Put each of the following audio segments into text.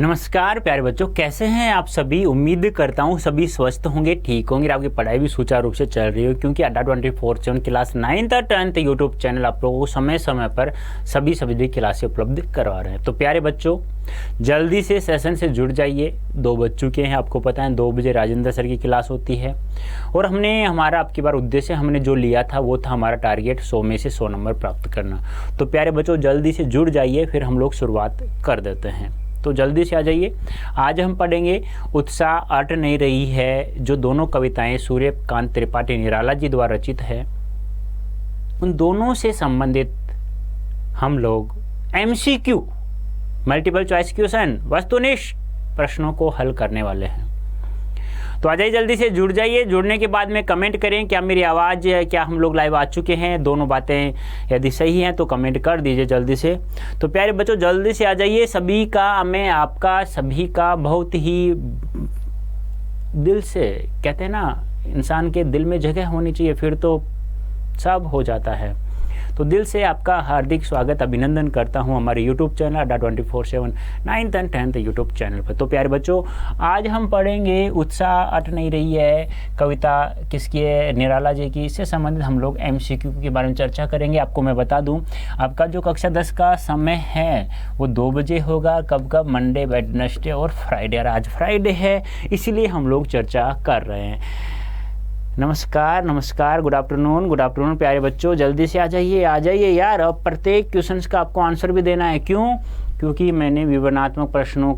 नमस्कार प्यारे बच्चों, कैसे हैं आप सभी। उम्मीद करता हूँ सभी स्वस्थ होंगे, ठीक होंगे, आपकी पढ़ाई भी सुचारू रूप से चल रही हो, क्योंकि अड्डा 24/7 क्लास 9th और 10th यूट्यूब चैनल आप लोगों को समय समय पर सभी क्लासें उपलब्ध करवा रहे हैं। तो प्यारे बच्चों, जल्दी से सेशन से जुड़ जाइए। 2 बज चुके हैं, आपको पता है 2 बजे राजेंद्र सर की क्लास होती है और हमारा आपकी बार उद्देश्य हमने जो लिया था वो था हमारा टारगेट 100 में से 100 नंबर प्राप्त करना। तो प्यारे बच्चों, जल्दी से जुड़ जाइए, फिर हम लोग शुरुआत कर देते हैं। तो जल्दी से आ जाइए। आज हम पढ़ेंगे उत्साह अट नहीं रही है, जो दोनों कविताएं सूर्यकांत त्रिपाठी निराला जी द्वारा रचित है। उन दोनों से संबंधित हम लोग MCQ मल्टीपल चॉइस क्वेश्चन वस्तुनिष्ठ प्रश्नों को हल करने वाले हैं। तो आ जाइए, जल्दी से जुड़ जाइए। जुड़ने के बाद में कमेंट करें क्या मेरी आवाज़, क्या हम लोग लाइव आ चुके हैं। दोनों बातें यदि सही हैं तो कमेंट कर दीजिए जल्दी से। तो प्यारे बच्चों, जल्दी से आ जाइए। सभी का, मैं आपका सभी का बहुत ही दिल से, कहते हैं ना, इंसान के दिल में जगह होनी चाहिए, फिर तो सब हो जाता है। तो दिल से आपका हार्दिक स्वागत, अभिनंदन करता हूं हमारे YouTube चैनल अड्डा 24/7 9th and 10th YouTube channel पर। तो प्यारे बच्चों, आज हम पढ़ेंगे उत्साह अट नहीं रही है, कविता किसकी है, निराला जी की। इससे संबंधित हम लोग MCQ के बारे में चर्चा करेंगे। आपको मैं बता दूं, आपका जो कक्षा 10 का समय है वो 2 बजे होगा। कब मंडे, वेडनेसडे और फ्राइडे। आज फ्राइडे है, इसीलिए हम लोग चर्चा कर रहे हैं। नमस्कार, गुड आफ्टरनून प्यारे बच्चों, जल्दी से आ जाइए यार। अब प्रत्येक क्वेश्चंस का आपको आंसर भी देना है। क्योंकि मैंने विवरणात्मक प्रश्नों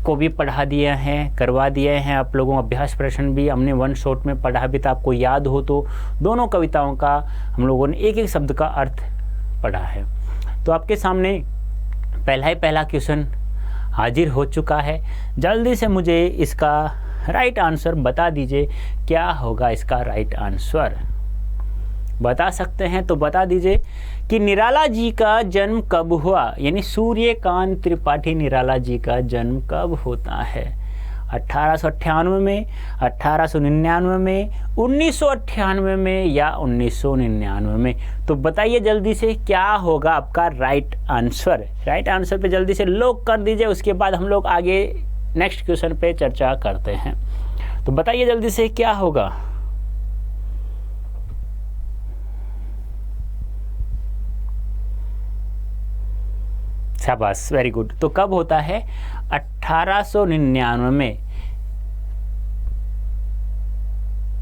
को भी पढ़ा दिया है, करवा दिए हैं आप लोगों को। अभ्यास प्रश्न भी हमने 1 शॉट में पढ़ा भी था, आपको याद हो तो। दोनों कविताओं का हम लोगों ने एक शब्द का अर्थ पढ़ा है। तो आपके सामने पहला क्वेश्चन हाजिर हो चुका है। जल्दी से मुझे इसका राइट आंसर बता दीजिए, क्या होगा इसका राइट आंसर। बता सकते हैं तो बता दीजिए कि निराला जी का जन्म कब हुआ, यानी सूर्यकांत त्रिपाठी निराला जी का जन्म कब होता है। 1898 में, 1899 में, 1998 में या 1999 में। तो बताइए जल्दी से क्या होगा आपका राइट आंसर। राइट आंसर पे जल्दी से लॉक कर दीजिए, उसके बाद हम लोग आगे नेक्स्ट क्वेश्चन पे चर्चा करते हैं। तो बताइए जल्दी से क्या होगा। शाबाश, वेरी गुड। तो कब होता है? 1899 में।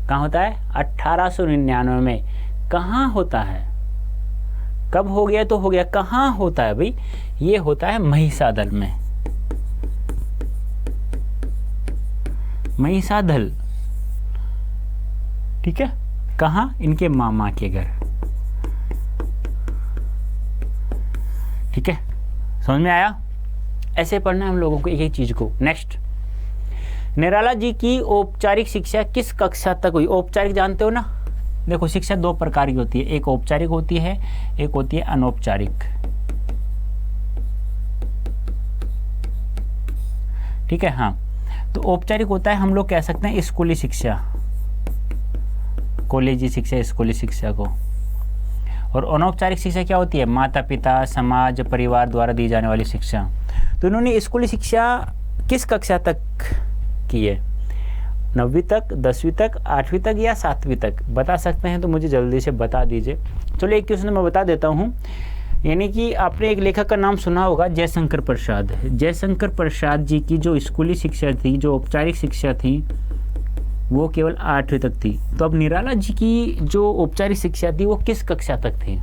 कहाँ होता है? 1899 में। कहाँ होता है? कब हो गया तो हो गया, कहाँ होता है भाई? ये होता है महिसादल में। महिसादल, ठीक है। कहाँ? इनके मामा के घर, ठीक है। समझ में आया? ऐसे पढ़ना है हम लोगों को एक चीज को। नेक्स्ट, निराला जी की औपचारिक शिक्षा किस कक्षा तक हुई? औपचारिक जानते हो ना, देखो शिक्षा 2 प्रकार की होती है, एक औपचारिक होती है, एक होती है अनौपचारिक, ठीक है। हाँ, तो औपचारिक होता है, हम लोग कह सकते हैं स्कूली शिक्षा, कॉलेजी शिक्षा, स्कूली शिक्षा को। और अनौपचारिक शिक्षा क्या होती है? माता पिता, समाज, परिवार द्वारा दी जाने वाली शिक्षा। तो इन्होंने स्कूली शिक्षा किस कक्षा तक की है? 9वीं तक, 10वीं तक, 8वीं तक या 7वीं तक? बता सकते हैं तो मुझे जल्दी से बता दीजिए। चलो एक क्वेश्चन मैं बता देता हूँ। यानी कि आपने एक लेखक का नाम सुना होगा, जयशंकर प्रसाद। जयशंकर प्रसाद जी की जो स्कूली शिक्षा थी, जो औपचारिक शिक्षा थी, वो केवल 8वीं तक थी। तो अब निराला जी की जो औपचारिक शिक्षा थी वो किस कक्षा तक थी?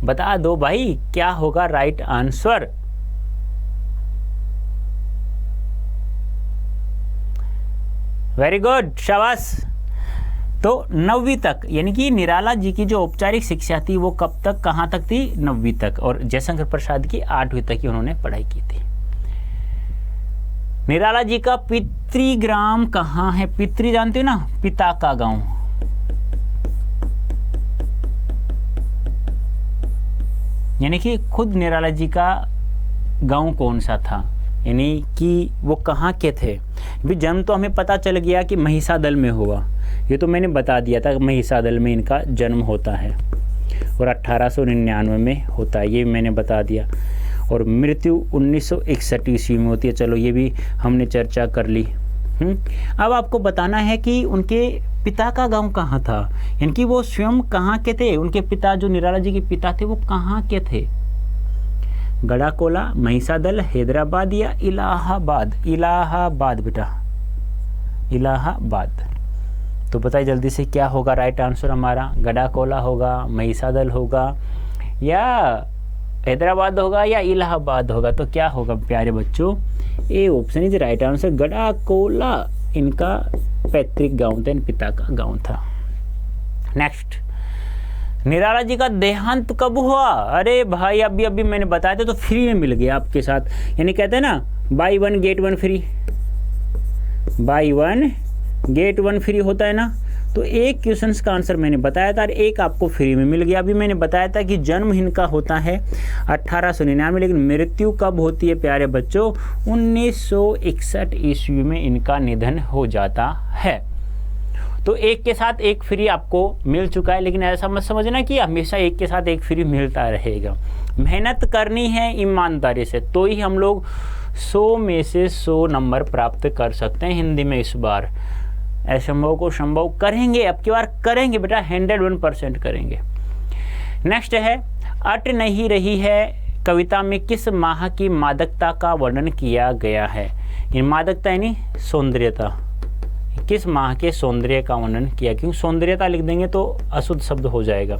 बता दो भाई, क्या होगा राइट आंसर। वेरी गुड, शाबाश। तो 9वीं तक, यानी कि निराला जी की जो औपचारिक शिक्षा थी वो कब तक, कहाँ तक थी? 9वीं तक। और जयशंकर प्रसाद की 8वीं तक ही उन्होंने पढ़ाई की थी। निराला जी का पितृग्राम कहाँ है? पितृ जानते हो ना, पिता का गांव। यानी कि खुद निराला जी का गांव कौन सा था, यानी कि वो कहाँ के थे। भी जन्म तो हमें पता चल गया कि महिसादल में हुआ, ये तो मैंने बता दिया था, महिसादल में इनका जन्म होता है और 1899 में होता है, ये मैंने बता दिया। और मृत्यु 1961 ईस्वी में होती है। चलो ये भी हमने चर्चा कर ली। अब आपको बताना है कि उनके पिता का गांव कहाँ था, यानी कि वो स्वयं कहाँ के थे। उनके पिता जो निराला जी के पिता थे वो कहाँ के थे? गड़ाकोला, महिषादल, हैदराबाद या इलाहाबाद? इलाहाबाद बेटा, इलाहाबाद। तो बताइए जल्दी से क्या होगा राइट आंसर हमारा? गड़ाकोला होगा, महिषादल होगा या हैदराबाद होगा या इलाहाबाद होगा? तो क्या होगा प्यारे बच्चों? A option is right answer. Garhakola इनका पैतृक गांव था, इन पिता का गांव था। नेक्स्ट, निराला जी का देहांत कब हुआ? अरे भाई अभी मैंने बताया था, तो फ्री में मिल गया आपके साथ। यानी कहते हैं ना by one get one free, by one get one free होता है ना। तो एक क्वेश्चन का आंसर मैंने बताया था और एक आपको फ्री में मिल गया। अभी मैंने बताया था कि जन्म इनका होता है 1899, लेकिन मृत्यु कब होती है प्यारे बच्चों? 1961 ईस्वी में इनका निधन हो जाता है। तो एक के साथ एक फ्री आपको मिल चुका है, लेकिन ऐसा मत समझना कि हमेशा एक के साथ एक फ्री मिलता रहेगा। मेहनत करनी है ईमानदारी से, तो ही हम लोग 100 में से 100 नंबर प्राप्त कर सकते हैं हिंदी में। इस बार असंभव को संभव करेंगे, अब की बार करेंगे बेटा, 101% करेंगे। नेक्स्ट है, अट नहीं रही है कविता में किस माह की मादकता का वर्णन किया गया है? ये मादकता यानी सौंदर्यता, किस माह के सौंदर्य का वर्णन किया? क्योंकि सौंदर्यता लिख देंगे तो अशुद्ध शब्द हो जाएगा।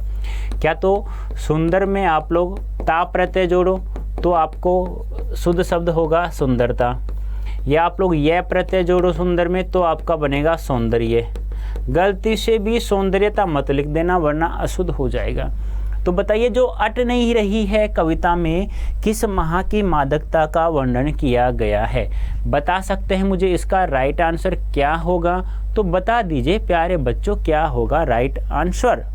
क्या तो सुंदर में आप लोग ता प्रत्यय जोड़ो तो आपको शुद्ध शब्द होगा सुंदरता, या आप लोग यह प्रत्यय जोड़ो सुंदर में तो आपका बनेगा सौंदर्य। गलती से भी सौंदर्यता मत लिख देना वरना अशुद्ध हो जाएगा। तो बताइए जो अट नहीं रही है कविता में किस माह की मादकता का वर्णन किया गया है? बता सकते हैं मुझे इसका राइट आंसर क्या होगा? तो बता दीजिए प्यारे बच्चों क्या होगा राइट आंसर?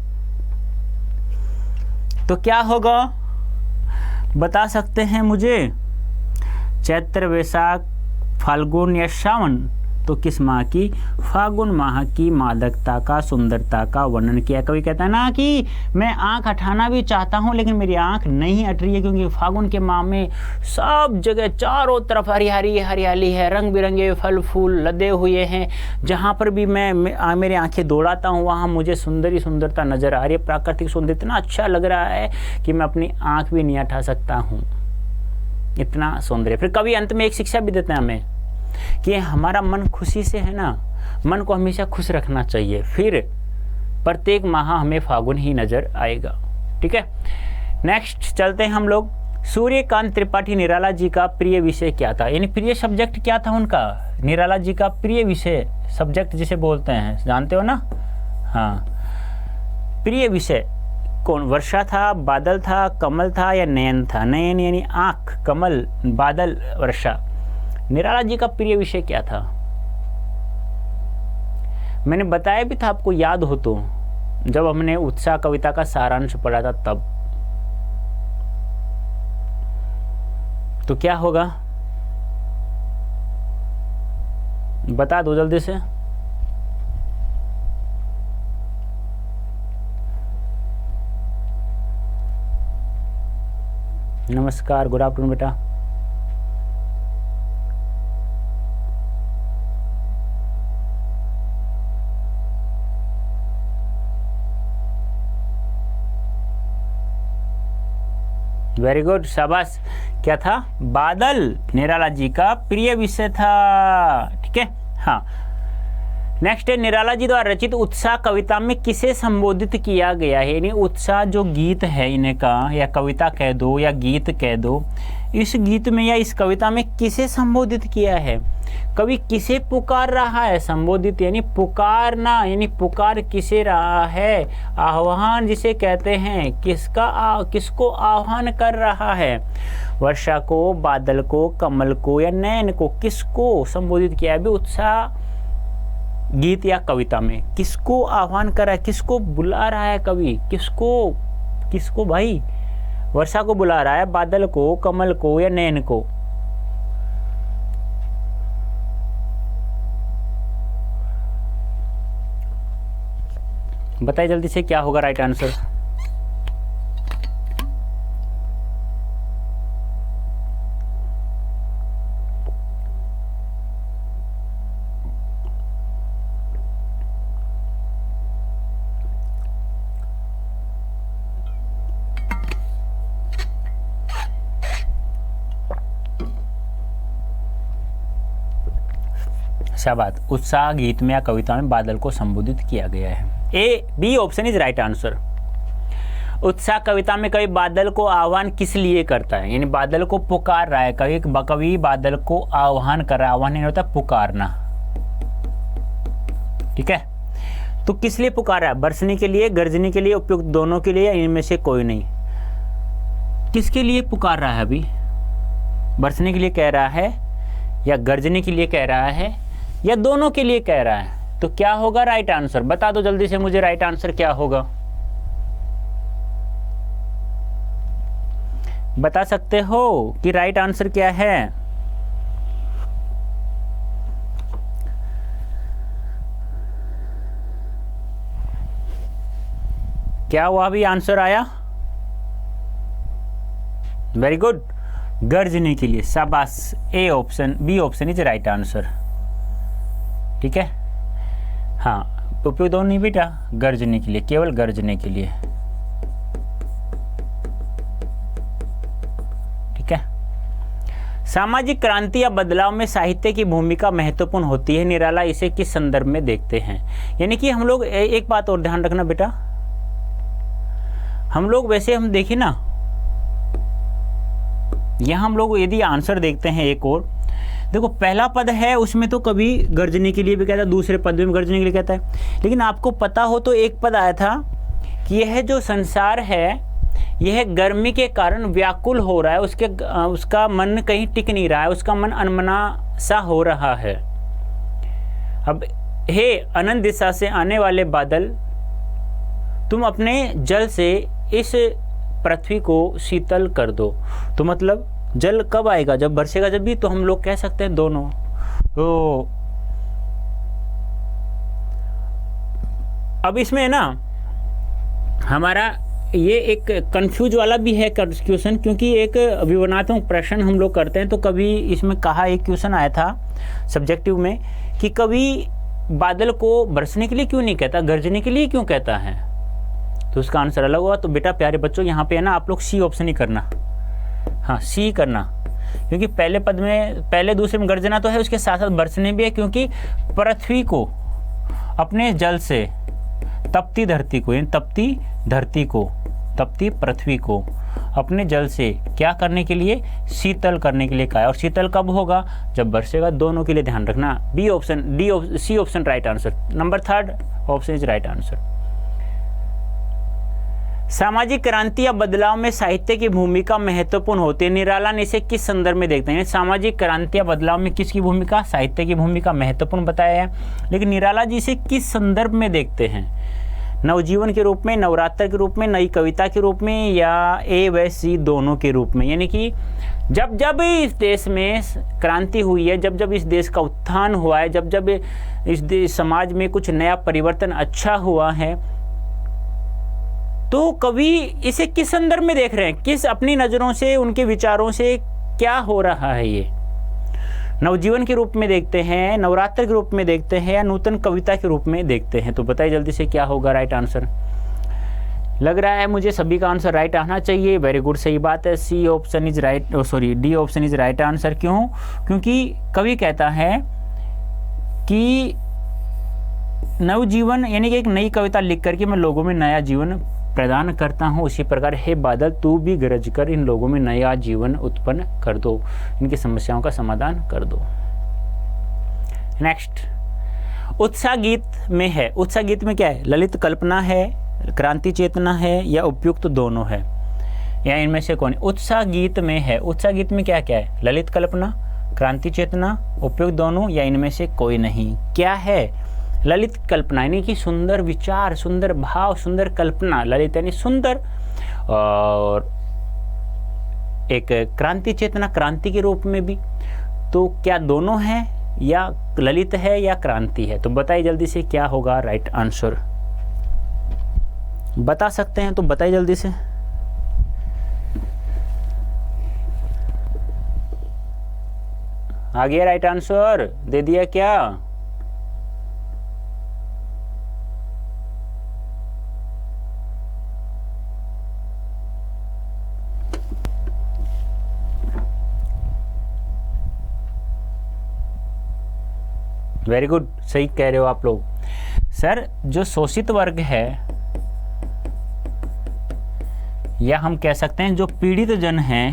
तो क्या होगा बता सकते हैं मुझे? चैत्र, वैशाख, फाल्गुन या श्रावण? तो किस माह की? फागुन माह की मादकता का, सुंदरता का वर्णन किया। कवि कहता है ना कि मैं आंख हटाना भी चाहता हूं लेकिन मेरी आंख नहीं हट रही है, क्योंकि फागुन के माह में सब जगह चारों तरफ हरियाली हरियाली है, रंग बिरंगे फल फूल लदे हुए हैं। जहां पर भी मैं मेरी आंखें दौड़ाता हूं वहां मुझे सुंदर सुंदरता नजर आ रही है। प्राकृतिक सौंदर्य इतना अच्छा लग रहा है कि मैं अपनी आंख भी नहीं हटा सकता हूँ, इतना सौंदर्य। फिर कवि अंत में एक शिक्षा भी देते हैं हमें कि हमारा मन खुशी से है ना, मन को हमेशा खुश रखना चाहिए। फिर प्रत्येक माह हमें फागुन ही नजर आएगा। ठीक है, नेक्स्ट चलते हैं हम लोग। सूर्यकांत त्रिपाठी निराला जी का प्रिय विषय क्या था? यानी प्रिय सब्जेक्ट क्या था उनका? निराला जी का प्रिय विषय, सब्जेक्ट जिसे बोलते हैं, जानते हो ना? हाँ, प्रिय विषय कौन? वर्षा था, बादल था, कमल था या नयन था? नयन यानी आंख, कमल, बादल, वर्षा। निराला जी का प्रिय विषय क्या था? मैंने बताया भी था आपको, याद हो तो, जब हमने उत्साह कविता का सारांश पढ़ा था तब। तो क्या होगा बता दो जल्दी से। नमस्कार, गुड आफ्टरनून बेटा। वेरी गुड, शाबाश। क्या था? बादल निराला जी का प्रिय विषय था। ठीक है, हाँ। नेक्स्ट है, निराला जी द्वारा रचित उत्साह कविता में किसे संबोधित किया गया है? यानी उत्साह जो गीत है इनका, या कविता कह दो या गीत कह दो, इस गीत में या इस कविता में किसे संबोधित किया है? कवि किसे पुकार रहा है? संबोधित यानी पुकारना, यानी पुकार किसे रहा है? आह्वान जिसे कहते हैं, किसको आह्वान कर रहा है? वर्षा को, बादल को, कमल को या नयन को? किसको संबोधित किया है अभी उत्साह गीत या कविता में? किसको आह्वान कर रहा है, किसको बुला रहा है कवि? किसको भाई? वर्षा को बुला रहा है, बादल को, कमल को या नयन को? बताइए जल्दी से क्या होगा राइट आंसर? शाबाश, उत्साह गीत में या कविता में बादल को संबोधित किया गया है। A B option is right answer. उत्साह कविता में कवि बादल को आह्वान किस लिए करता है, यानी बादल को पुकार रहा है, कवि बादल को आह्वान कर रहा है। आह्वान नहीं होता, पुकारना, ठीक है। तो किस लिए पुकार रहा है, बरसने के लिए, गरजने के लिए, उपयुक्त दोनों के लिए, या इनमें से कोई नहीं? किसके लिए पुकार रहा है अभी? बरसने के लिए कह रहा है, या गरजने के लिए कह रहा है, या दोनों के लिए कह रहा है? तो क्या होगा राइट आंसर? बता दो जल्दी से मुझे, राइट आंसर क्या होगा? बता सकते हो कि राइट आंसर क्या है? क्या हुआ, अभी आंसर आया? वेरी गुड, गरजने के लिए, शाबाश। A option, B option is right answer, ठीक है। हाँ, उपयोग दोनों नहीं बेटा, गरजने के लिए, केवल गरजने के लिए, ठीक है। सामाजिक क्रांति या बदलाव में साहित्य की भूमिका महत्वपूर्ण होती है, निराला इसे किस संदर्भ में देखते हैं? यानी कि हम लोग एक बात और ध्यान रखना बेटा, हम लोग वैसे हम देखें ना, यहाँ हम लोग यदि आंसर देखते हैं एक और, देखो पहला पद है उसमें तो कभी गरजने के लिए भी कहता है, दूसरे पद में गरजने के लिए कहता है। लेकिन आपको पता हो तो एक पद आया था कि यह जो संसार है यह गर्मी के कारण व्याकुल हो रहा है, उसका मन कहीं टिक नहीं रहा है, उसका मन अनमना सा हो रहा है। अब हे अनंत दिशा से आने वाले बादल, तुम अपने जल से इस पृथ्वी को शीतल कर दो। तो मतलब जल कब आएगा, जब बरसेगा जब भी, तो हम लोग कह सकते हैं दोनों। तो अब इसमें ना हमारा ये एक कंफ्यूज वाला भी है क्वेश्चन, क्योंकि एक विवरणात्मक प्रश्न हम लोग करते हैं, तो कभी इसमें कहा, एक क्वेश्चन आया था सब्जेक्टिव में कि कभी बादल को बरसने के लिए क्यों नहीं कहता, गरजने के लिए क्यों कहता है? तो उसका आंसर अलग हुआ। तो बेटा प्यारे बच्चों, यहाँ पे है ना, आप लोग सी ऑप्शन ही करना, हाँ सी करना, क्योंकि पहले पद में, पहले दूसरे में गरजना तो है, उसके साथ साथ बरसने भी है, क्योंकि पृथ्वी को अपने जल से, तपती धरती को, यानी तपती धरती को, तपती पृथ्वी को अपने जल से क्या करने के लिए, शीतल करने के लिए कहा है। और शीतल कब होगा, जब बरसेगा। दोनों के लिए ध्यान रखना। B option, C option right answer, number 3 option is right answer. सामाजिक क्रांति या बदलाव में साहित्य की भूमिका महत्वपूर्ण होती है, निराला ने इसे किस संदर्भ में देखते हैं? सामाजिक क्रांति या बदलाव में किसकी भूमिका, साहित्य की भूमिका महत्वपूर्ण बताया है, लेकिन निराला जी इसे किस संदर्भ में देखते हैं? नवजीवन के रूप में, नवरात्र के रूप में, नई कविता के रूप में, या ए व सी दोनों के रूप में? यानी कि जब जब इस देश में क्रांति हुई है, जब जब इस देश का उत्थान हुआ है, जब जब इस समाज में कुछ नया परिवर्तन अच्छा हुआ है, तो कवि इसे किस संदर्भ में देख रहे हैं, किस अपनी नज़रों से, उनके विचारों से क्या हो रहा है? ये नवजीवन के रूप में देखते हैं, नवरात्र के रूप में देखते हैं, या नूतन कविता के रूप में देखते हैं? तो बताइए जल्दी से क्या होगा राइट आंसर। लग रहा है मुझे सभी का आंसर राइट आना चाहिए। वेरी गुड, सही बात है, C option is right, sorry D option is right answer. क्यों? क्योंकि कवि कहता है कि नवजीवन, यानी कि एक नई कविता लिख करके मैं लोगों में नया जीवन प्रदान करता हूँ, उसी प्रकार हे बादल तू भी गरज कर इन लोगों में नया जीवन उत्पन्न कर दो, इनकी समस्याओं का समाधान कर दो। नेक्स्ट, उत्साह गीत में है, उत्साह गीत में क्या है? ललित कल्पना है, क्रांति चेतना है, या उपयुक्त दोनों है, या इनमें से कौन? उत्साह गीत में है, उत्साह गीत में क्या क्या है? ललित कल्पना, क्रांति चेतना, उपयुक्त दोनों, या इनमें से कोई नहीं? क्या है? ललित कल्पना यानी कि सुंदर विचार, सुंदर भाव, सुंदर कल्पना, ललित यानी सुंदर, और एक क्रांति चेतना, क्रांति के रूप में भी। तो क्या दोनों हैं, या ललित है या क्रांति है? तो बताइए जल्दी से क्या होगा राइट आंसर। बता सकते हैं तो बताइए जल्दी से। आ गया राइट आंसर, दे दिया क्या? वेरी गुड, सही कह रहे हो आप लोग। सर जो शोषित वर्ग है या हम कह सकते हैं जो पीड़ित जन है,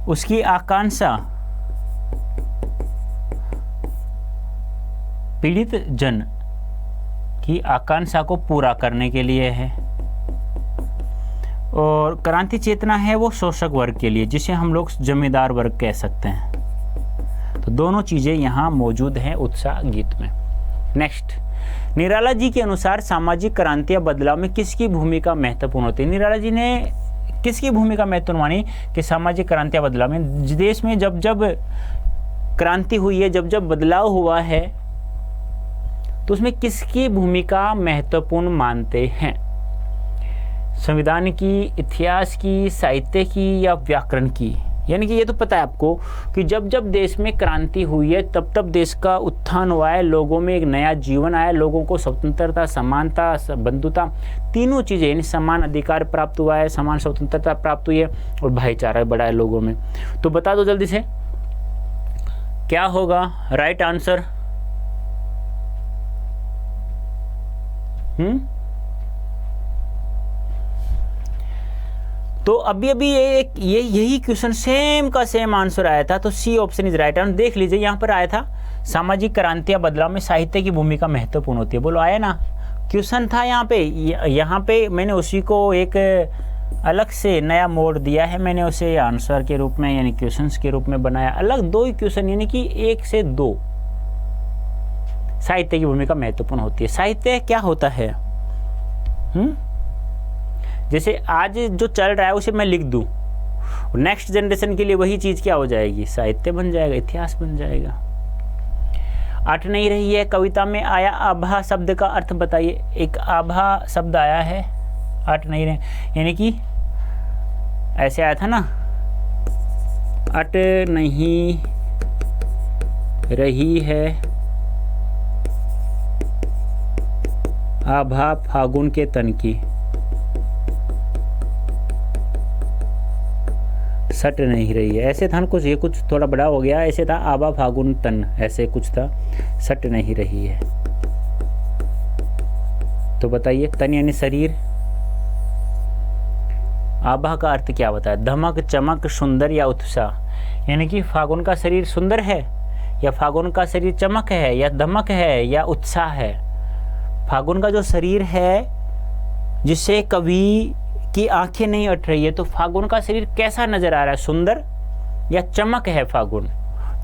उसकी आकांक्षा, पीड़ित जन की आकांक्षा को पूरा करने के लिए है, और क्रांति चेतना है वो शोषक वर्ग के लिए, जिसे हम लोग जमींदार वर्ग कह सकते हैं। तो दोनों चीज़ें यहाँ मौजूद हैं उत्साह गीत में। नेक्स्ट, निराला जी के अनुसार सामाजिक क्रांति या बदलाव में किसकी भूमिका महत्वपूर्ण होती है? निराला जी ने किसकी भूमिका महत्वपूर्ण मानी कि सामाजिक क्रांति या बदलाव में? देश में जब जब क्रांति हुई है, जब जब बदलाव हुआ है, तो उसमें किसकी भूमिका महत्वपूर्ण मानते हैं? संविधान की, इतिहास की, साहित्य की या व्याकरण की? यानी कि ये तो पता है आपको कि जब जब देश में क्रांति हुई है तब तब देश का उत्थान हुआ है, लोगों में एक नया जीवन आया, लोगों को स्वतंत्रता, समानता, बंधुता, तीनों चीज़ें यानी समान अधिकार प्राप्त हुआ है, समान स्वतंत्रता प्राप्त हुई है और भाईचारा बढ़ा है लोगों में। तो बता दो जल्दी से क्या होगा राइट आंसर? तो अभी अभी ये यही क्वेश्चन सेम का सेम आंसर आया था, तो C option is right answer. देख लीजिए यहाँ पर आया था सामाजिक क्रांति या बदलाव में साहित्य की भूमिका महत्वपूर्ण होती है। बोलो आया ना, क्वेश्चन था यहाँ पे मैंने उसी को एक अलग से नया मोड़ दिया है, मैंने उसे आंसर के रूप में यानी क्वेश्चंस के रूप में बनाया। अलग दो ही क्वेश्चन यानी कि 1 से 2 साहित्य की भूमिका महत्वपूर्ण होती है। साहित्य क्या होता है? जैसे आज जो चल रहा है उसे मैं लिख दूं, नेक्स्ट जनरेशन के लिए वही चीज क्या हो जाएगी? साहित्य बन जाएगा, इतिहास बन जाएगा। अट नहीं रही है कविता में आया आभा शब्द का अर्थ बताइए। एक आभा शब्द आया है, अट नहीं रहे यानी कि ऐसे आया था ना, अट नहीं रही है आभा फागुन के तन की, सट नहीं रही है, ऐसे था ना कुछ, ये कुछ थोड़ा बड़ा हो गया, ऐसे था आभा फागुन तन, ऐसे कुछ था, सट नहीं रही है। तो बताइए तन यानी शरीर, आभा का अर्थ क्या बताया? धमक, चमक, सुंदर या उत्साह। यानी कि फागुन का शरीर सुंदर है या फागुन का शरीर चमक है या धमक है या उत्साह है? फागुन का जो शरीर है जिससे कवि की आंखें नहीं अट रही है, तो फागुन का शरीर कैसा नजर आ रहा है? सुंदर या चमक है फागुन?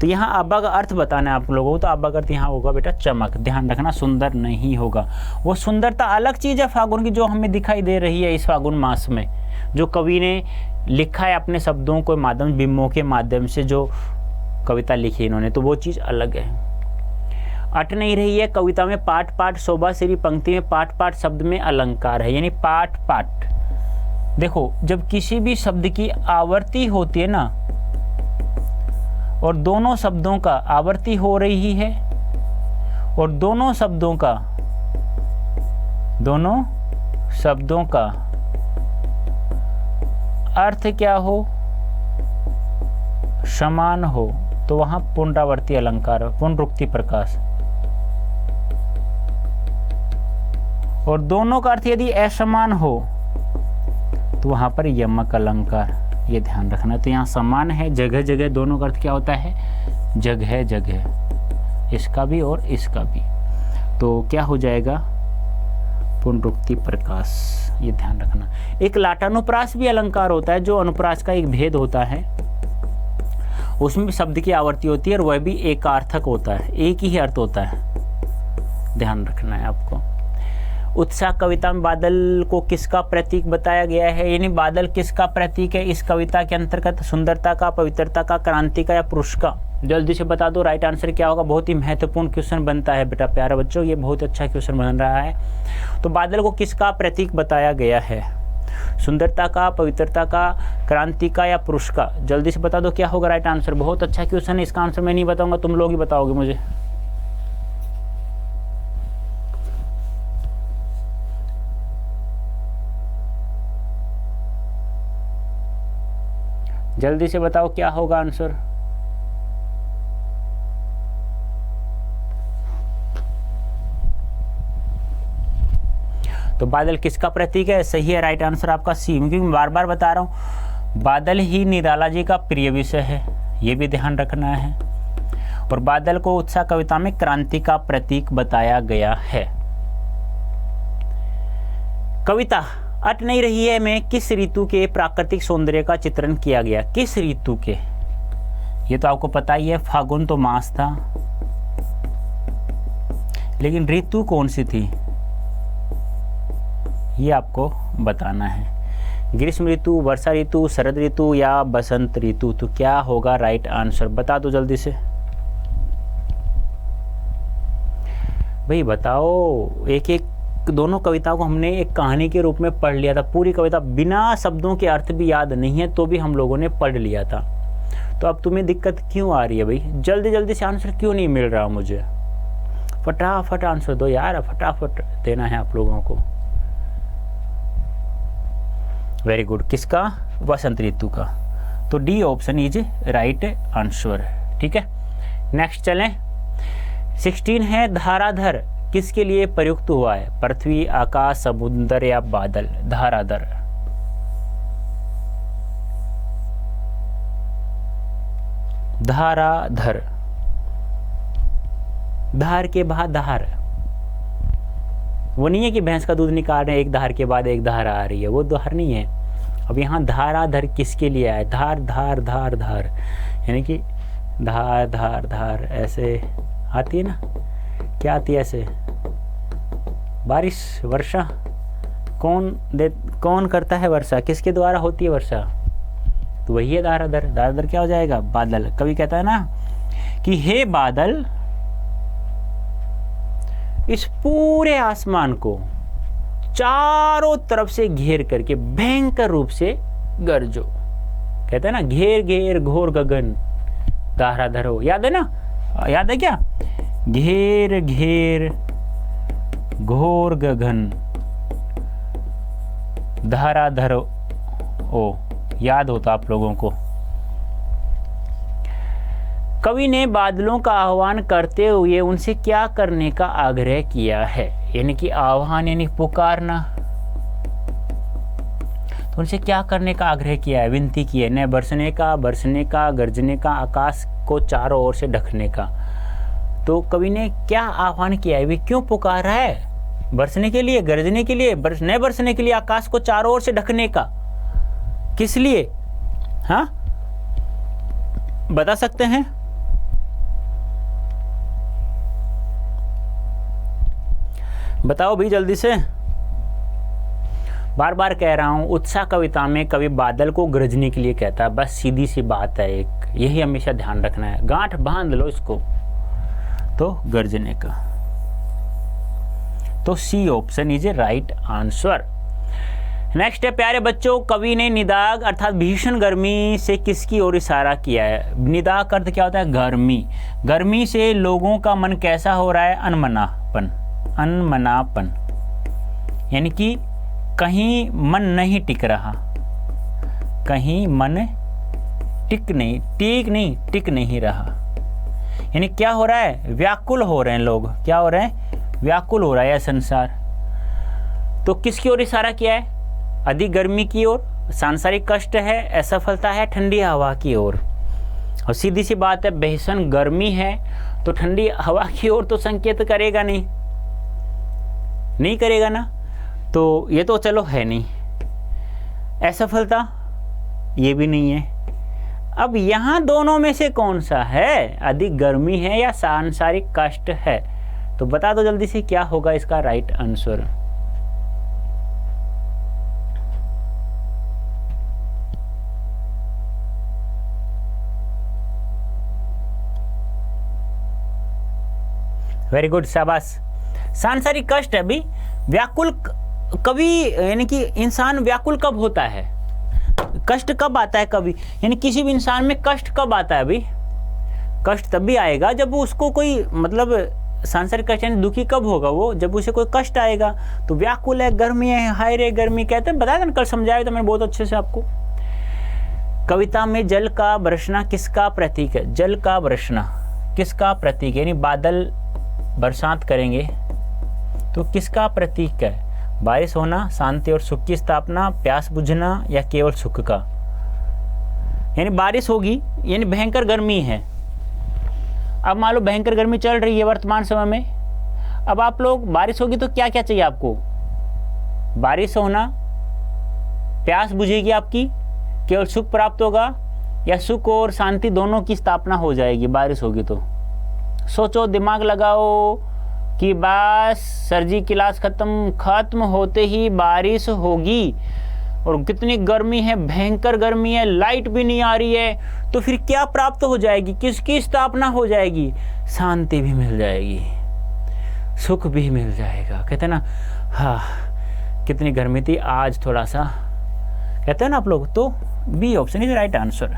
तो यहाँ आभा का अर्थ बताना है आप लोगों को, तो आभा का अर्थ यहाँ होगा बेटा चमक। ध्यान रखना, सुंदर नहीं होगा। वो सुंदरता अलग चीज है फागुन की जो हमें दिखाई दे रही है इस फागुन मास में, जो कवि ने लिखा है अपने शब्दों को माध्यम, बिंबों के माध्यम से जो कविता लिखी इन्होंने, तो वो चीज अलग है। अट नहीं रही है कविता में पाठ पाठ शोभा श्री पंक्ति में पाठ पाठ शब्द में अलंकार है, यानी पाठ पाठ। देखो जब किसी भी शब्द की आवर्ती होती है ना, और दोनों शब्दों का आवर्ती हो रही है और दोनों शब्दों का अर्थ क्या हो? समान हो, तो वहां पुनरावर्ती अलंकार, पुनरुक्ति प्रकाश। और दोनों का अर्थ यदि असमान हो तो वहां पर यमक अलंकार, ये ध्यान रखना। तो यहाँ समान है, जगह जगह, दोनों का अर्थ क्या होता है? जगह जगह, इसका भी और इसका भी। तो क्या हो जाएगा? पुनरुक्ति प्रकाश, ये ध्यान रखना। एक लाटानुप्रास भी अलंकार होता है, जो अनुप्रास का एक भेद होता है, उसमें भी शब्द की आवर्ती होती है और वह भी एकार्थक होता है, एक ही अर्थ होता है, ध्यान रखना है आपको। उत्साह कविता में बादल को किसका प्रतीक बताया गया है? यानी बादल किसका प्रतीक है इस कविता के अंतर्गत? सुंदरता का, पवित्रता का, क्रांति का या पुरुष का? जल्दी से बता दो राइट आंसर क्या होगा। बहुत ही महत्वपूर्ण क्वेश्चन बनता है बेटा, प्यारे बच्चों, ये बहुत अच्छा क्वेश्चन बन रहा है। तो बादल को किसका प्रतीक बताया गया है? सुंदरता का, पवित्रता का, क्रांति का या पुरुष का? जल्दी से बता दो क्या होगा राइट आंसर। बहुत अच्छा क्वेश्चन है, इसका आंसर मैं नहीं बताऊंगा, तुम लोग ही बताओगे मुझे। जल्दी से बताओ क्या होगा आंसर। तो बादल किसका प्रतीक है? सही है, राइट आंसर आपका सी। क्योंकि मैं बार बार बता रहा हूँ, बादल ही निराला जी का प्रिय विषय है, ये भी ध्यान रखना है। और बादल को उत्साह कविता में क्रांति का प्रतीक बताया गया है। कविता अट नहीं रही है में किस ऋतु के प्राकृतिक सौंदर्य का चित्रण किया गया? किस ऋतु के? ये तो आपको पता ही है, फागुन तो मास था, लेकिन ऋतु कौन सी थी ये आपको बताना है। ग्रीष्म ऋतु, वर्षा ऋतु, शरद ऋतु या बसंत ऋतु? तो क्या होगा राइट आंसर? बता दो जल्दी से भाई, बताओ। एक एक दोनों कविताओं को हमने एक कहानी के रूप में पढ़ लिया था, पूरी कविता बिना शब्दों के अर्थ भी याद नहीं है तो भी हम लोगों ने पढ़ लिया था। तो अब तुम्हें दिक्कत क्यों आ रही है भाई? जल्दी जल्दी से आंसर क्यों नहीं मिल रहा मुझे? फटाफट आंसर दो यार, फटाफट देना है आप लोगों को। वेरी गुड, किसका? वसंत ऋतु का। तो D option is right answer. ठीक है, नेक्स्ट चलें। 16 है, धाराधर किसके लिए प्रयुक्त हुआ है? पृथ्वी, आकाश, समुद्र या बादल? धाराधर। धाराधर, धार के बाद धार, वो नहीं है कि भैंस का दूध निकाल रहे हैं एक धार के बाद एक धार आ रही है, वो धार नहीं है। अब यहाँ धाराधर किसके लिए आए? धार धार धार धार, यानी कि धार धार धार ऐसे आती है ना, क्या आती है ऐसे? बारिश, वर्षा। कौन करता है वर्षा? किसके द्वारा होती है वर्षा? तो वही है धाराधर। धाराधर क्या हो जाएगा? बादल। कवि कहता है ना कि हे बादल, इस पूरे आसमान को चारों तरफ से घेर करके भयंकर रूप से गरजो। कहते हैं ना, घेर घेर घोर गगन धाराधर हो। याद है ना? याद है क्या? घेर घेर घोर गगन धाराधर ओ, याद होता आप लोगों को। कवि ने बादलों का आह्वान करते हुए उनसे क्या करने का आग्रह किया है? यानी कि आह्वान यानी पुकारना, तो उनसे क्या करने का आग्रह किया है? विनती की है, न बरसने का, गरजने का, आकाश को चारों ओर से ढकने का। तो कवि ने क्या आह्वान किया है? वे क्यों पुकार रहा है? बरसने के लिए, गरजने के लिए, न बरसने के लिए, आकाश को चारों ओर से ढकने का। किस लिए? हाँ, बता सकते हैं? बताओ भी जल्दी से। बार बार कह रहा हूं, उत्साह कविता में कवि बादल को गरजने के लिए कहता है, बस सीधी सी बात है एक, यही हमेशा ध्यान रखना है, गांठ बांध लो इसको। तो गरजने का, तो C option is a right answer. Next है, प्यारे बच्चों, कवि ने निदाग अर्थात भीषण गर्मी से किसकी ओर इशारा किया है? निदाग अर्थ क्या होता है? गर्मी। गर्मी से लोगों का मन कैसा हो रहा है? अनमनापन। अनमनापन यानी कि कहीं मन नहीं टिक रहा, कहीं मन टिक नहीं रहा। यानी क्या हो रहा है? व्याकुल हो रहे हैं लोग। क्या हो रहे हैं? व्याकुल हो रहा है संसार। तो किसकी ओर इशारा किया है? अधिक गर्मी की ओर, सांसारिक कष्ट है, असफलता है, ठंडी हवा की ओर। और सीधी सी बात है, भीषण गर्मी है तो ठंडी हवा की ओर तो संकेत करेगा नहीं करेगा ना, तो ये तो चलो है नहीं। असफलता ये भी नहीं है। अब यहाँ दोनों में से कौन सा है? अधिक गर्मी है या सांसारिक कष्ट है? तो बता दो जल्दी से, क्या होगा इसका राइट आंसर? वेरी गुड, शाबाश। सांसारिक कष्ट है भी। व्याकुल कवि यानी कि इंसान व्याकुल कब होता है? कष्ट कब आता है कभी? यानी किसी भी इंसान में कष्ट कब आता है भाई? कष्ट तब भी आएगा जब उसको कोई मतलब सांसारिक कष्ट यानी दुखी कब होगा वो? जब उसे कोई कष्ट आएगा। तो व्याकुल है, गर्मी है, हाय रे गर्मी कहते हैं, बताया था ना कल, समझाया था मैंने बहुत अच्छे से आपको। कविता में जल का बरसना किसका प्रतीक है? जल का बरसना किसका प्रतीक है? यानी बादल बरसात करेंगे तो किसका प्रतीक है? बारिश होना, शांति और सुख की स्थापना, प्यास बुझना या केवल सुख का। यानी बारिश होगी यानी भयंकर गर्मी है। अब मान लो भयंकर गर्मी चल रही है वर्तमान समय में, अब आप लोग बारिश होगी तो क्या क्या चाहिए आपको? बारिश होना, प्यास बुझेगी आपकी, केवल सुख प्राप्त होगा या सुख और शांति दोनों की स्थापना हो जाएगी बारिश होगी तो। सोचो, दिमाग लगाओ कि बस सर जी क्लास खत्म होते ही बारिश होगी और कितनी गर्मी है, भयंकर गर्मी है, लाइट भी नहीं आ रही है, तो फिर क्या प्राप्त हो जाएगी? किसकी स्थापना हो जाएगी? शांति भी मिल जाएगी, सुख भी मिल जाएगा। कहते हैं ना, हाँ कितनी गर्मी थी, आज थोड़ा सा, कहते हैं ना आप लोग। तो B option is right answer.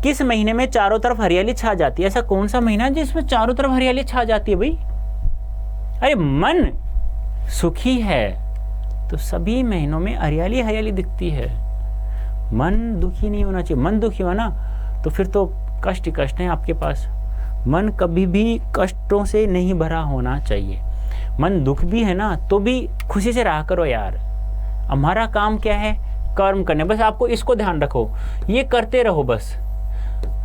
किस महीने में चारों तरफ हरियाली छा जाती है? ऐसा कौन सा महीना है जिसमें चारों तरफ हरियाली छा जाती है भाई? अरे मन सुखी है तो सभी महीनों में हरियाली हरियाली दिखती है। मन दुखी नहीं होना चाहिए। मन दुखी हो ना तो फिर तो कष्ट ही कष्ट है आपके पास। मन कभी भी कष्टों से नहीं भरा होना चाहिए। मन दुख भी है ना तो भी खुशी से रहा करो यार। हमारा काम क्या है? कर्म करने। बस आपको इसको ध्यान रखो, ये करते रहो बस।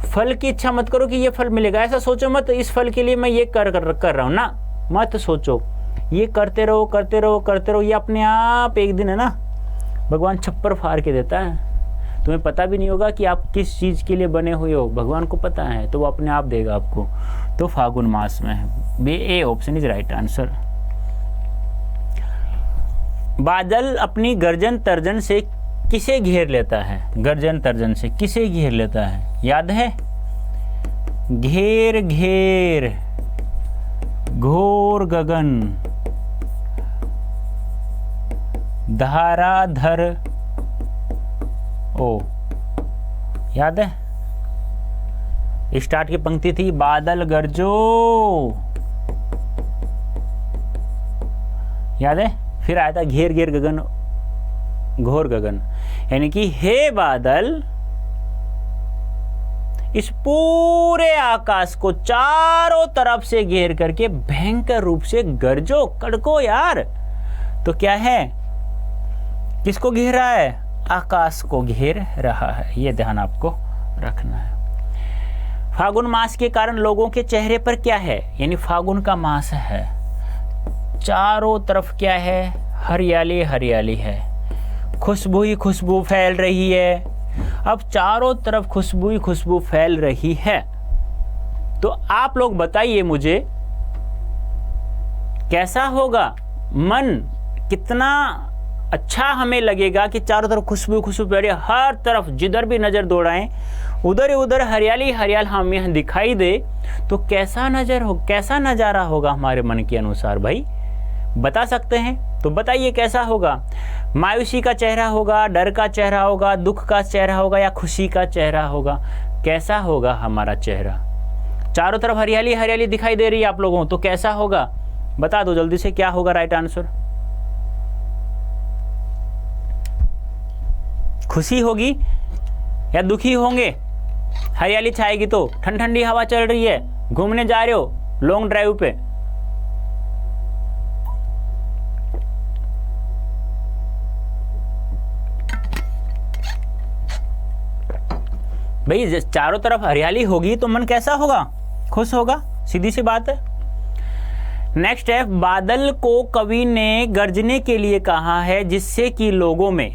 फल की इच्छा मत करो कि ये फल मिलेगा, ऐसा सोचो मत इस फल के लिए मैं ये कर रहा हूँ ना, मत सोचो। ये करते रहो करते रहो करते रहो, ये अपने आप एक दिन है ना भगवान छप्पर फाड़ के देता है। तुम्हें पता भी नहीं होगा कि आप किस चीज़ के लिए बने हुए हो, भगवान को पता है, तो वो अपने आप देगा आपको। तो फागुन मास में है, B A option is right answer. बादल अपनी गर्जन तर्जन से किसे घेर लेता है? गर्जन तर्जन से किसे घेर लेता है? याद है? घेर घेर, घोर गगन, धाराधर ओ। याद है? स्टार्ट की पंक्ति थी बादल गरजो, याद है? फिर आया था घेर घेर गगन, घोर गगन। यानी कि हे बादल, इस पूरे आकाश को चारों तरफ से घेर करके भयंकर रूप से गरजो, कड़को यार। तो क्या है? किसको घेर रहा है? आकाश को घेर रहा है। ये ध्यान आपको रखना है। फागुन मास के कारण लोगों के चेहरे पर क्या है? यानी फागुन का मास है, चारों तरफ क्या है? हरियाली हरियाली है, खुशबू ही खुशबू फैल रही है। अब चारों तरफ खुशबू ही खुशबू फैल रही है, तो आप लोग बताइए मुझे कैसा होगा? मन कितना अच्छा हमें लगेगा कि चारों तरफ खुशबू खुशबू फैल रही है, हर तरफ जिधर भी नज़र दौड़ाएं उधर ही उधर हरियाली हरियाली हमें यहाँ दिखाई दे, तो कैसा नज़ारा होगा हमारे मन के अनुसार? भाई बता सकते हैं तो बताइए कैसा होगा? मायूसी का चेहरा होगा, डर का चेहरा होगा, दुख का चेहरा होगा या खुशी का चेहरा होगा? कैसा होगा हमारा चेहरा? चारों तरफ हरियाली हरियाली दिखाई दे रही है आप लोगों, तो कैसा होगा? बता दो जल्दी से, क्या होगा राइट आंसर? खुशी होगी या दुखी होंगे? हरियाली छाएगी तो, ठंडी हवा चल रही है, घूमने जा रहे हो लॉन्ग ड्राइव पे, भाई चारों तरफ हरियाली होगी तो मन कैसा होगा? खुश होगा, सीधी सी बात है। नेक्स्ट है, बादल को कवि ने गरजने के लिए कहा है जिससे कि लोगों में,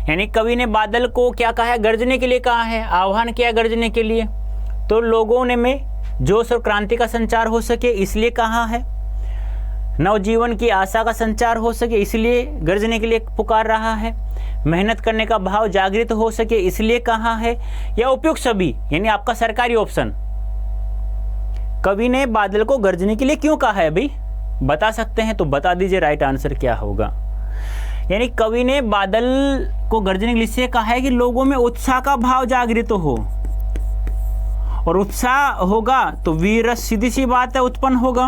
यानी कवि ने बादल को क्या कहा है? गरजने के लिए कहा है, आह्वान किया गरजने के लिए, तो लोगों ने में जोश और क्रांति का संचार हो सके इसलिए कहा है, नवजीवन की आशा का संचार हो सके इसलिए गरजने के लिए पुकार रहा है, मेहनत करने का भाव जागृत हो सके इसलिए कहा है, या उपयुक्त सभी, यानी आपका सरकारी ऑप्शन। कवि ने बादल को गरजने के लिए क्यों कहा है भाई? बता सकते हैं तो बता दीजिए राइट आंसर क्या होगा। यानी कवि ने बादल को गरजने के लिए इसलिए कहा है कि लोगों में उत्साह का भाव जागृत हो, और उत्साह होगा तो वीर सीधी सी बात है उत्पन्न होगा,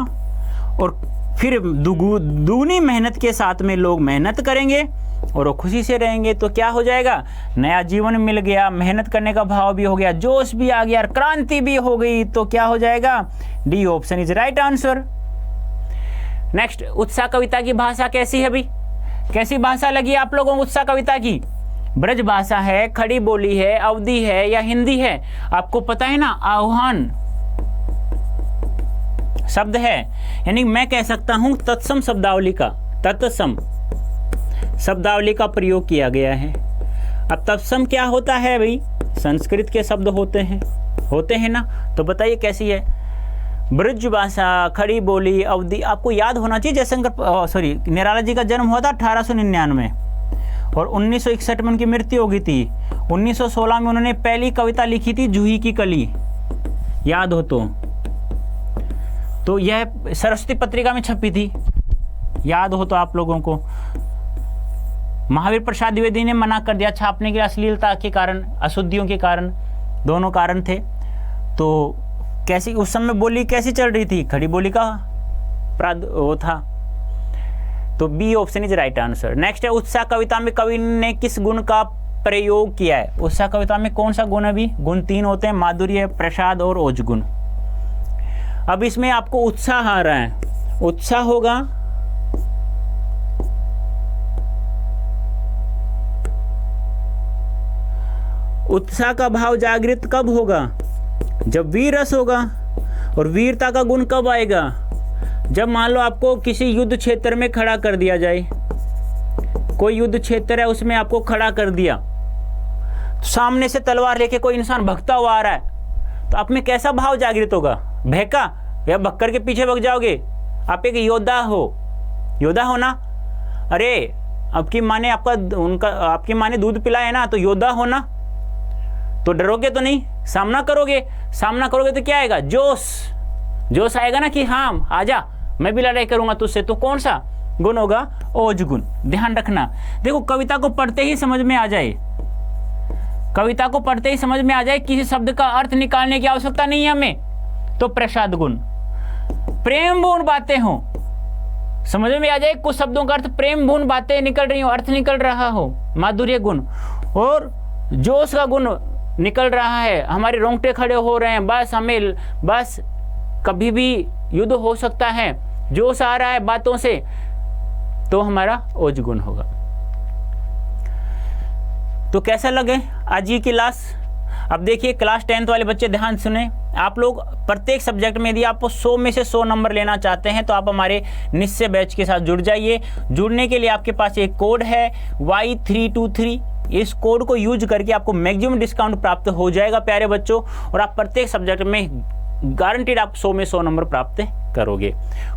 और फिर दुगनी मेहनत के साथ में लोग मेहनत करेंगे और वो खुशी से रहेंगे, तो क्या हो जाएगा? नया जीवन मिल गया, मेहनत करने का भाव भी हो गया, जोश भी आ गया, क्रांति भी हो गई, तो क्या हो जाएगा? D option is right answer. Next, उत्साह कविता की भाषा कैसी है भाई? कैसी भाषा लगी आप लोगों को उत्साह कविता की? ब्रज भाषा है, खड़ी बोली है, अवधी है या हिंदी है? आपको पता है ना, आह्वान शब्द है, यानी मैं कह सकता हूं तत्सम शब्दावली का, तत्सम शब्दावली का प्रयोग किया गया है। अब तत्सम क्या होता है भाई? संस्कृत के शब्द होते हैं ना, तो बताइए कैसी है? ब्रज भाषा, खड़ी बोली, अवधि, आपको याद होना चाहिए जयशंकर निराला जी का जन्म हुआ था 1899 और 1961 में उनकी मृत्यु हो गई थी। 1916 में उन्होंने पहली कविता लिखी थी जूही की कली, याद हो तो यह सरस्वती पत्रिका में छपी थी, याद हो तो आप लोगों को। महावीर प्रसाद द्विवेदी ने मना कर दिया छापने के, अश्लीलता के कारण, अशुद्धियों के कारण, दोनों कारण थे। तो कैसी उस समय बोली कैसी चल रही थी? खड़ी बोली का वो था। तो B option is right answer. Next है, उत्साह कविता में कवि ने किस गुण का प्रयोग किया है? उत्साह कविता में कौन सा गुण है भी? गुण 3 होते हैं, माधुर्य, प्रसाद और ओज गुण। अब इसमें आपको उत्साह आ रहा है, उत्साह होगा उत्साह का भाव जागृत कब होगा? जब वीर रस होगा। और वीरता का गुण कब आएगा? जब मान लो आपको किसी युद्ध क्षेत्र में खड़ा कर दिया जाए, कोई युद्ध क्षेत्र है उसमें आपको खड़ा कर दिया, तो सामने से तलवार लेके कोई इंसान भगता हुआ आ रहा है, तो आप में कैसा भाव जागृत होगा? भय का, या भक्कर के पीछे भग जाओगे? आप एक योद्धा हो ना। अरे आपकी माँ ने आपकी माँ ने दूध पिलाया ना, तो योद्धा हो ना, तो डरोगे तो नहीं, सामना करोगे तो क्या आएगा? जोश आएगा ना कि हाँ आजा, मैं भी लड़ाई करूंगा तुझसे। तो कौन सा गुण होगा? ओज गुण। ध्यान रखना, देखो कविता को पढ़ते ही समझ में आ जाए, किसी शब्द का अर्थ निकालने की आवश्यकता नहीं है हमें, तो प्रसाद गुण। प्रेमपूर्ण बातें हो, समझ में आ जाए कुछ शब्दों का अर्थ, प्रेमपूर्ण बातें निकल रही हो, अर्थ निकल रहा हो, माधुर्य गुण। और जोश का गुण निकल रहा है, हमारे रोंगटे खड़े हो रहे हैं, बस कभी भी युद्ध हो सकता है, जोश आ रहा है बातों से, तो हमारा ओज गुण होगा। तो कैसा लगे आज की क्लास? अब देखिए क्लास 10th वाले बच्चे ध्यान सुने, आप लोग प्रत्येक सब्जेक्ट में यदि आपको 100 में से 100 नंबर लेना चाहते हैं तो आप हमारे निश्चय बैच के साथ जुड़ जाइए। जुड़ने के लिए आपके पास एक कोड है Y323, इस कोड को यूज करके आपको मैक्सिमम डिस्काउंट प्राप्त हो जाएगा प्यारे बच्चों, और आप प्रत्येक सब्जेक्ट में गारंटीड आप 100 में 100 नंबर प्राप्त करोगे।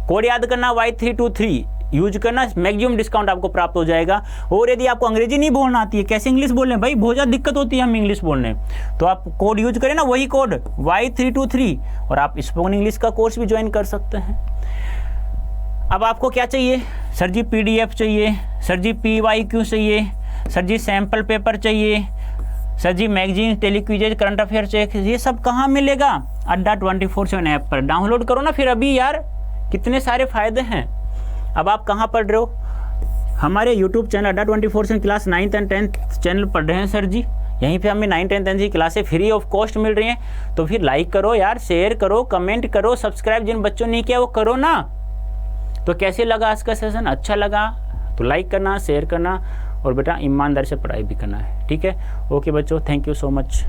कोड याद करना Y323 यूज करना, मैक्सिमम डिस्काउंट आपको प्राप्त हो जाएगा। और यदि आपको अंग्रेजी नहीं बोलना आती है, कैसे इंग्लिश बोलने भाई, बहुत ज़्यादा दिक्कत होती है हम इंग्लिश बोलने, तो आप कोड यूज करें ना, वही कोड Y323, और आप स्पोकन इंग्लिश का कोर्स भी ज्वाइन कर सकते हैं। अब आपको क्या चाहिए? सर जी PDF चाहिए, सर जी PYQ चाहिए, सर जी सैम्पल पेपर चाहिए, सर जी मैगजीन, टेलीक्विजेज, करंट अफेयर चेक, ये सब कहाँ मिलेगा? अड्डा 24/7 ऐप पर डाउनलोड करो ना फिर अभी यार, कितने सारे फायदे हैं। अब आप कहाँ पढ़ रहे हो? हमारे यूट्यूब चैनल अड्डा 24/7 class 9th and 10th channel पढ़ रहे हैं सर जी, यहीं पे हमें 9th and 10th की क्लासें फ्री ऑफ कॉस्ट मिल रही हैं। तो फिर लाइक करो यार, शेयर करो, कमेंट करो, सब्सक्राइब जिन बच्चों ने किया वो करो ना। तो कैसे लगा आज का सेशन? अच्छा लगा तो लाइक करना, शेयर करना, और बेटा ईमानदारी से पढ़ाई भी करना है, ठीक है? ओके बच्चों, थैंक यू सो मच।